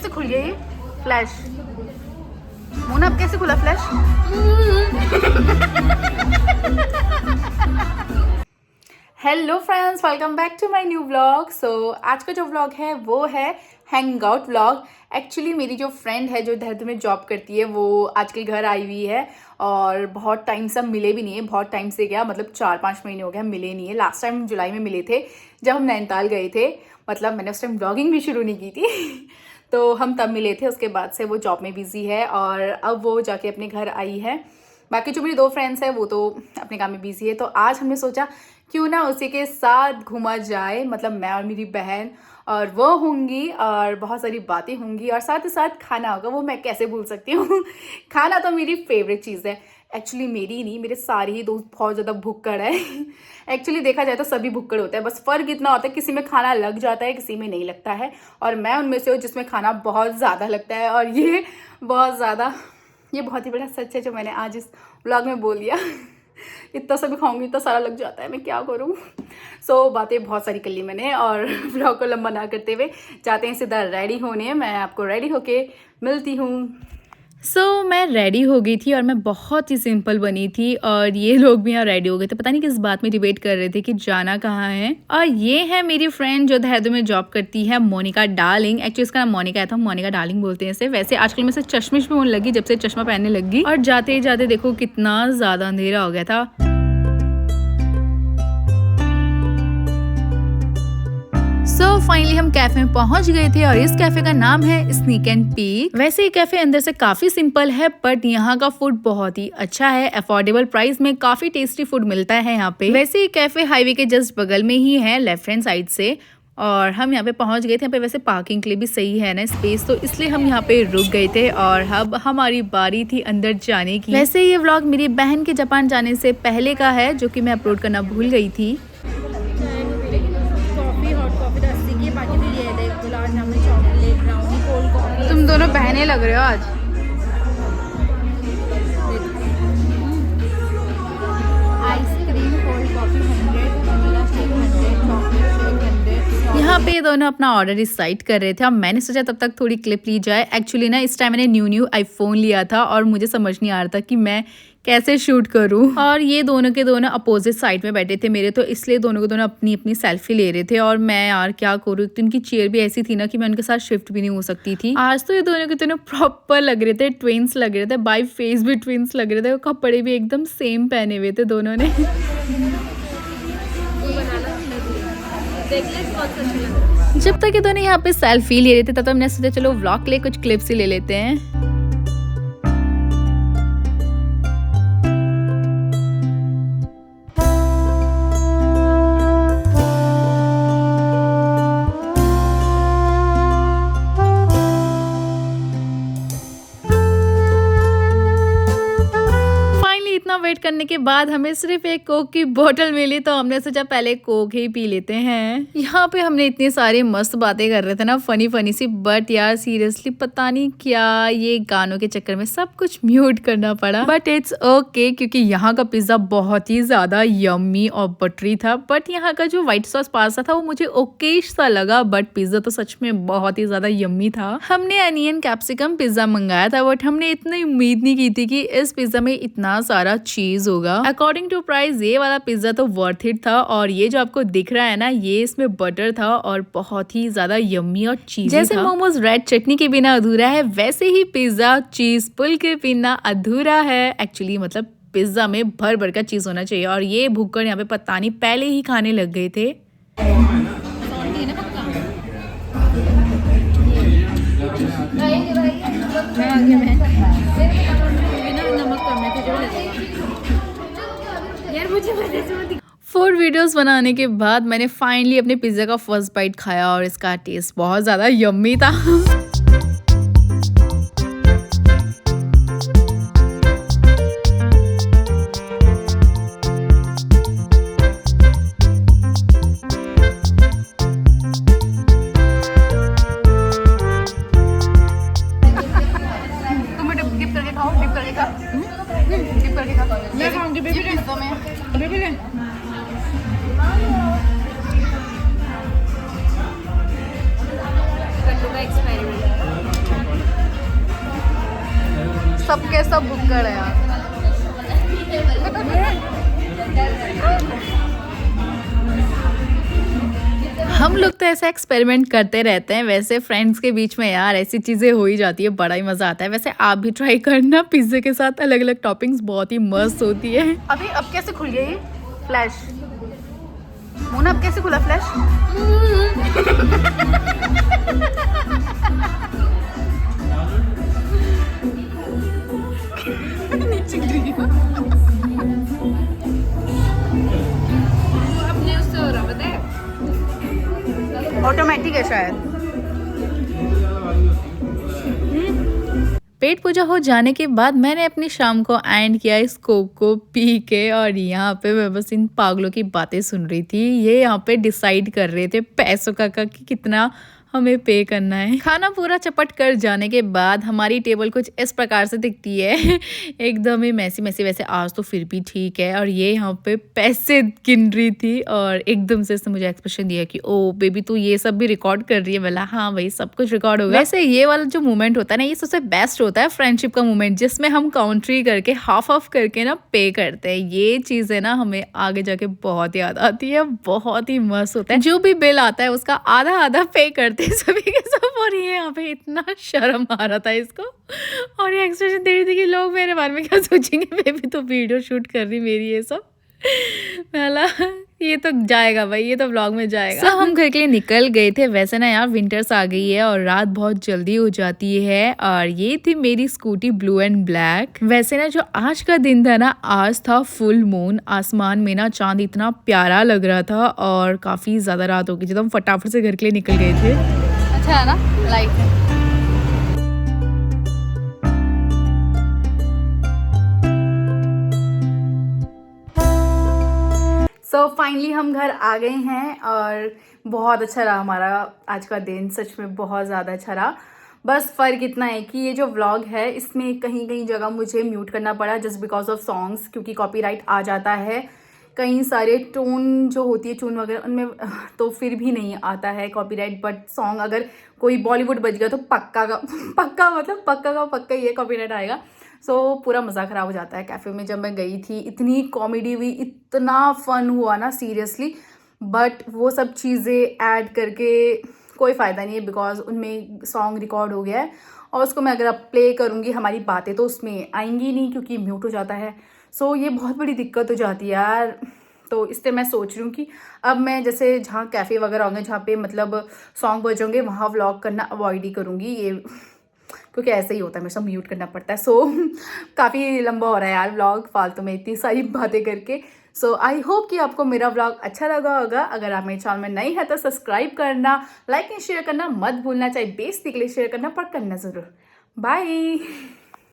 कैसे खुल गया ये फ्लैश? मोना अब कैसे खुला flash? Hello friends, welcome back to my new vlog. So आज का जो व्लॉग है वो है हैंग आउट व्लॉग। एक्चुअली मेरी जो फ्रेंड है जो देहरादून में जॉब करती है वो आजकल घर आई हुई है और बहुत टाइम से हम मिले भी नहीं है। बहुत टाइम से क्या मतलब 4-5 महीने हो गए हम मिले नहीं है। लास्ट टाइम जुलाई में मिले थे जब हम नैनीताल गए थे। मतलब मैंने उस टाइम व्लॉगिंग भी शुरू नहीं की थी तो हम तब मिले थे। उसके बाद से वो जॉब में बिजी है और अब वो जाके अपने घर आई है। बाकी जो मेरी 2 फ्रेंड्स हैं वो तो अपने काम में बिजी है। तो आज हमने सोचा क्यों ना उसी के साथ घूमा जाए। मतलब मैं और मेरी बहन और वो होंगी और बहुत सारी बातें होंगी और साथ ही साथ खाना होगा। वो मैं कैसे भूल सकती हूँ खाना तो मेरी फेवरेट चीज़ है। एक्चुअली मेरी नहीं, मेरे सारे ही दोस्त बहुत ज़्यादा भुक्कड़ है। एक्चुअली देखा जाए तो सभी भुक्कड़ होते हैं, बस फ़र्क इतना होता है किसी में खाना लग जाता है किसी में नहीं लगता है। और मैं उनमें से हूँ जिसमें खाना बहुत ज़्यादा लगता है और ये बहुत ही बड़ा सच है जो मैंने आज इस व्लॉग में बोल दिया। इतना सा भी खाऊंगी इतना सारा लग जाता है, मैं क्या करूँ। सो बातें बहुत सारी कर ली मैंने और व्लॉग को लंबा ना करते हुए जाते हैं सीधा रेडी होने। मैं आपको रेडी होके मिलती हूँ। मैं रेडी हो गई थी और मैं बहुत ही सिंपल बनी थी और ये लोग भी यहाँ रेडी हो गए थे। पता नहीं किस बात में डिबेट कर रहे थे कि जाना कहाँ है। और ये है मेरी फ्रेंड जो देहरादून में जॉब करती है, मोनिका डार्लिंग। एक्चुअली इसका नाम मोनिका है तो हम मोनिका डार्लिंग बोलते हैं इसे। वैसे आजकल में से चश्मिश भी होने लगी जब से चश्मा पहनने लगी। और जाते ही जाते देखो कितना ज़्यादा अंधेरा हो गया था। फाइनली हम कैफे में पहुंच गए थे और इस कैफे का नाम है स्नीक एंड पीक। वैसे ये कैफे अंदर से काफी सिंपल है बट यहाँ का फूड बहुत ही अच्छा है। अफोर्डेबल प्राइस में काफी टेस्टी फूड मिलता है यहाँ पे। वैसे ये कैफे हाईवे के जस्ट बगल में ही है लेफ्ट हैंड साइड से। और हम यहाँ पे पहुंच गए थे। यहाँ पे वैसे पार्किंग के लिए भी सही है ना स्पेस, तो इसलिए हम यहाँ पे रुक गए थे और अब हमारी बारी थी अंदर जाने की। वैसे ये व्लॉग मेरी बहन के जापान जाने से पहले का है जो कि मैं अपलोड करना भूल गई थी। तुम दोनों बहनें लग रहे हो आज। Ice cream, cold coffee 100, vanilla shake 100, chocolate shake 100। यहाँ पे दोनों अपना ऑर्डर डिसाइड कर रहे थे और मैंने सोचा तब तक थोड़ी क्लिप ली जाए। एक्चुअली ना इस टाइम मैंने न्यू आईफोन लिया था और मुझे समझ नहीं आ रहा था कि मैं कैसे शूट करूं। और ये दोनों के दोनों अपोजिट साइड में बैठे थे मेरे, तो इसलिए दोनों के दोनों अपनी अपनी सेल्फी ले रहे थे। और मैं यार क्या करूँ, तो इनकी चेयर भी ऐसी थी ना कि मैं उनके साथ शिफ्ट भी नहीं हो सकती थी। आज तो ये दोनों के दोनों प्रॉपर लग रहे थे, ट्विंस लग रहे थे, बाय फेस भी ट्विंस लग रहे थे। कपड़े भी एकदम सेम पहने हुए थे दोनों ने। जब तक ये दोनों यहाँ पे सेल्फी ले रहे थे तब तक मैंने सोचा चलो व्लॉग के लिए कुछ क्लिप्स ही ले लेते हैं। वेट करने के बाद हमें सिर्फ एक कोक की बोतल मिली तो हमने सोचा पहले कोक ही पी लेते हैं। यहाँ पे हमने इतनी सारी मस्त बातें कर रहे थे ना, फनी सी, बट यार सीरियसली पता नहीं क्या ये गानों के चक्कर में सब कुछ म्यूट करना पड़ा। बट इट्स ओके क्योंकि यहाँ का पिज्जा बहुत ही ज्यादा यम्मी और बटरी था। बट यहाँ का जो व्हाइट सॉस पास्ता था वो मुझे ओके सा लगा, बट पिज्जा तो सच में बहुत ही ज्यादा यम्मी था। हमने अनियन कैप्सिकम पिज्जा मंगाया था बट हमने इतनी उम्मीद नहीं की थी कि इस पिज्जा में इतना सारा चीज होगा। अकॉर्डिंग टू प्राइस ये वाला पिज्जा तो वर्थ इट था। और ये जो आपको दिख रहा है ना, ये इसमें बटर था और बहुत ही ज्यादा यम्मी और चीज़ी था। जैसे मोमोज रेड चटनी के बिना अधूरा है, वैसे ही पिज्जा चीज पुल के बिना अधूरा है। एक्चुअली मतलब पिज्जा में भर भर का चीज होना चाहिए। और ये भूखकर यहाँ पे पता नहीं पहले ही खाने लग गए थे। फूड वीडियोस बनाने के बाद मैंने फाइनली अपने पिज्जा का फर्स्ट बाइट खाया और इसका टेस्ट बहुत ज्यादा यम्मी था। सबके सब बुक्कड़ है यार। हम लोग तो ऐसा एक्सपेरिमेंट करते रहते हैं। वैसे फ्रेंड्स के बीच में यार ऐसी चीज़ें हो ही जाती है, बड़ा ही मज़ा आता है। वैसे आप भी ट्राई करना, पिज़्ज़ा के साथ अलग अलग टॉपिंग्स बहुत ही मस्त होती है। अभी अब कैसे खुल गया ये फ्लैश? मोना अब कैसे खुला फ्लैश? नीचे गिर गया। अपने उससे हो रहा पता है, ऑटोमेटिक है शायद। पेट पूजा हो जाने के बाद मैंने अपनी शाम को एंड किया इस कोक को पी के, और यहाँ पे मैं बस इन पागलों की बातें सुन रही थी। ये यहाँ पे डिसाइड कर रहे थे पैसों का कि कितना हमें पे करना है। खाना पूरा चपट कर जाने के बाद हमारी टेबल कुछ इस प्रकार से दिखती है, एकदम ही मैसी मैसी। वैसे आज तो फिर भी ठीक है। और ये यहाँ पे पैसे गिन रही थी और एकदम से इसने मुझे एक्सप्रेशन दिया कि ओ बेबी तू ये सब भी रिकॉर्ड कर रही है। बोला हाँ भाई सब कुछ रिकॉर्ड होगा। वैसे ये वाला जो मोमेंट होता है ना, ये सबसे बेस्ट होता है फ्रेंडशिप का मोमेंट, जिसमें हम काउंट्री करके हाफ ऑफ करके ना पे करते हैं। ये चीज़ें ना हमें आगे जाके बहुत याद आती है, बहुत ही मस्त होता है। जो भी बिल आता है उसका आधा आधा पे करते सभी के सब। और ये यहाँ पे इतना शर्म आ रहा था इसको, और ये एक्सप्रेशन दे रही थी कि लोग मेरे बारे में क्या सोचेंगे, बेबी तो वीडियो शूट कर रही मेरी ये सब। पहला ये तो जाएगा भाई, ये तो व्लॉग में जाएगा। सब हम घर के लिए निकल गए थे। वैसे ना यार विंटर्स आ गई है और रात बहुत जल्दी हो जाती है। और ये थी मेरी स्कूटी ब्लू एंड ब्लैक। वैसे ना जो आज का दिन था ना, आज था फुल मून। आसमान में ना चांद इतना प्यारा लग रहा था और काफी ज्यादा रात हो गई थी, तो हम फटाफट से घर के लिए निकल गए थे। अच्छा है ना लाइट है। सो फाइनली हम घर आ गए हैं और बहुत अच्छा रहा हमारा आज का दिन, सच में बहुत ज़्यादा अच्छा रहा। बस फ़र्क इतना है कि ये जो व्लॉग है इसमें कहीं कहीं जगह मुझे म्यूट करना पड़ा जस्ट बिकॉज ऑफ सॉन्ग्स, क्योंकि कॉपीराइट आ जाता है। कई सारे टोन जो होती है ट्यून वगैरह उनमें तो फिर भी नहीं आता है कॉपीराइट, बट सॉन्ग अगर कोई बॉलीवुड बज गया तो पक्का का पक्का ये कॉपीराइट आएगा। सो पूरा मज़ा ख़राब हो जाता है। कैफ़े में जब मैं गई थी इतनी कॉमेडी हुई, इतना फ़न हुआ ना सीरियसली, बट वो सब चीज़ें ऐड करके कोई फ़ायदा नहीं है बिकॉज उनमें सॉन्ग रिकॉर्ड हो गया है और उसको मैं अगर अब प्ले करूँगी हमारी बातें तो उसमें आएंगी नहीं क्योंकि म्यूट हो जाता है। सो ये बहुत बड़ी दिक्कत हो जाती है यार। तो इसलिए मैं सोच रही हूँ कि अब मैं जैसे जहाँ कैफ़े वगैरह होंगे जहाँ पे मतलब सॉन्ग बजेंगे वहाँ व्लॉग करना अवॉइड ही करूँगी, ये क्योंकि ऐसे ही होता है, मेरे साथ म्यूट करना पड़ता है। सो काफ़ी लंबा हो रहा है यार व्लॉग फालतू में इतनी सारी बातें करके। सो आई होप कि आपको मेरा व्लॉग अच्छा लगा होगा। अगर आप मेरे चैनल में नई है तो सब्सक्राइब करना, लाइक एंड शेयर करना मत भूलना, चाहे बेइज्जती के लिए शेयर करना पर करना ज़रूर। बाय।